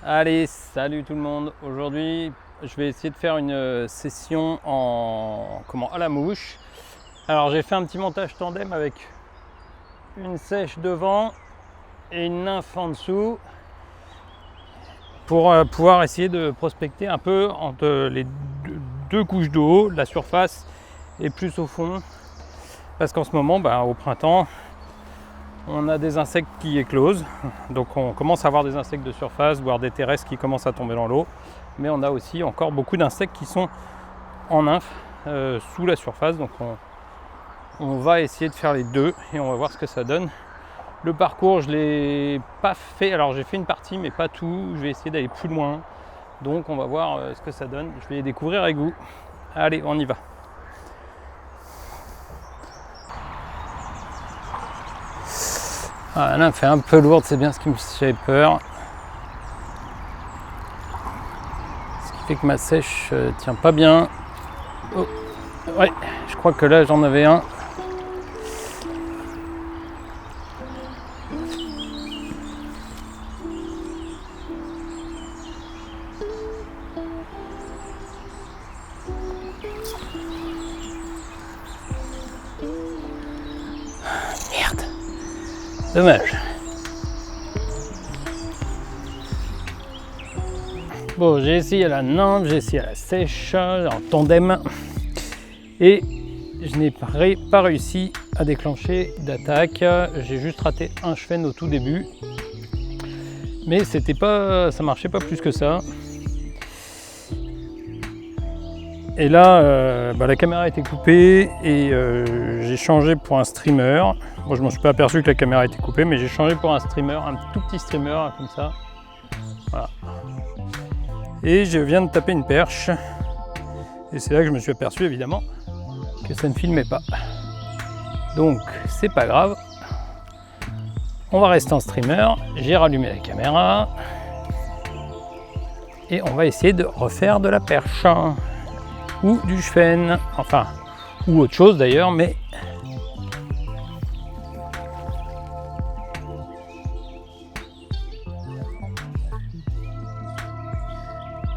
Allez, salut tout le monde. Aujourd'hui, je vais essayer de faire une session à la mouche. Alors, j'ai fait un petit montage tandem avec une sèche devant et une nymphe en dessous pour pouvoir essayer de prospecter un peu entre les deux couches d'eau, la surface et plus au fond. Parce qu'en ce moment, au printemps, on a des insectes qui éclosent, donc on commence à avoir des insectes de surface, voire des terrestres qui commencent à tomber dans l'eau. Mais on a aussi encore beaucoup d'insectes qui sont en nymphe sous la surface, donc on va essayer de faire les deux et on va voir ce que ça donne. Le parcours, je ne l'ai pas fait, alors j'ai fait une partie mais pas tout, je vais essayer d'aller plus loin. Donc on va voir ce que ça donne, je vais découvrir avec vous. Allez, on y va. Ah, là, elle fait un peu lourde, c'est bien ce qui me fait peur. Ce qui fait que ma sèche tient pas bien. Oh. Ouais, je crois que là j'en avais un. Merde. Dommage. Bon, j'ai essayé la nymphe, j'ai essayé la sèche en tandem et je n'ai pas réussi à déclencher d'attaque. J'ai juste raté un chevenne au tout début, mais ça marchait pas plus que ça. Et là, la caméra était coupée et j'ai changé pour un streamer. Bon, je m'en suis pas aperçu que la caméra était coupée, mais j'ai changé pour un streamer, un tout petit streamer comme ça. Voilà. Et je viens de taper une perche. Et c'est là que je me suis aperçu évidemment que ça ne filmait pas. Donc c'est pas grave. On va rester en streamer. J'ai rallumé la caméra. Et on va essayer de refaire de la perche. Ou du chevenne. Enfin, ou autre chose d'ailleurs, mais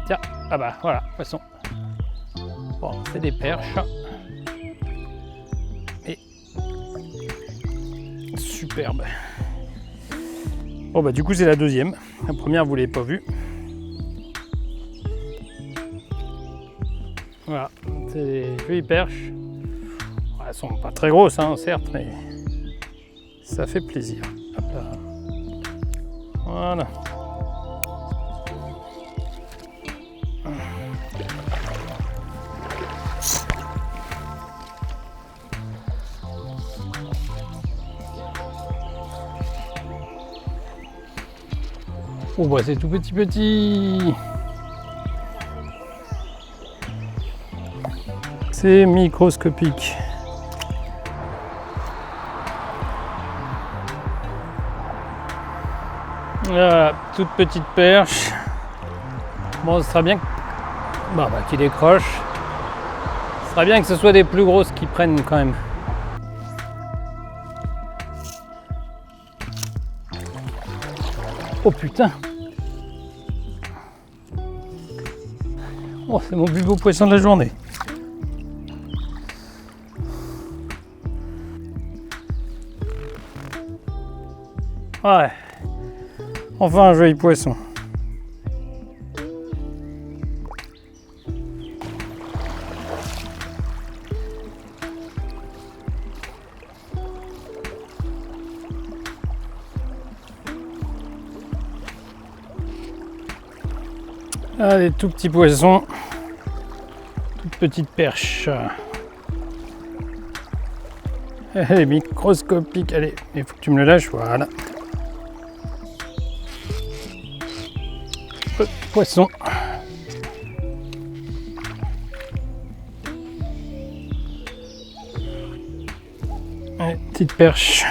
tiens, ah bah voilà, poisson. Bon, c'est des perches. Et superbe. Bon bah du coup c'est la deuxième. La première vous l'avez pas vue. Voilà, c'est des jolies perches. Elles sont pas très grosses, certes, mais ça fait plaisir. Hop là. Voilà. Oh bah c'est tout petit. C'est microscopique. Voilà, toute petite perche. Bon, ce sera bien qu'il décroche. Ce sera bien que ce soit des plus grosses qui prennent quand même. Oh putain! Oh, c'est mon plus beau poisson de la journée. Ouais, enfin un joli poisson. Ah, des tout petits poissons, toute petite perche. Elle est microscopique, allez, il faut que tu me le lâches, voilà. Poisson. Allez, petite perche.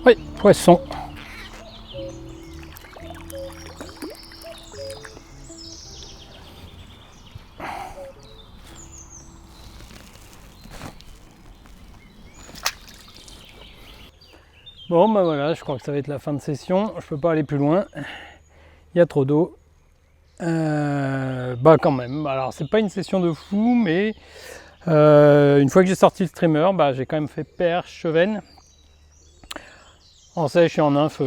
Oui, poisson. Bon bah voilà, je crois que ça va être la fin de session. Je peux pas aller plus loin. Il y a trop d'eau. Bah quand même. Alors c'est pas une session de fou, mais une fois que j'ai sorti le streamer, bah, j'ai quand même fait perche, chevenne. En sèche et en nymphe.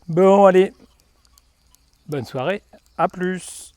Bon allez. Bonne soirée. À plus.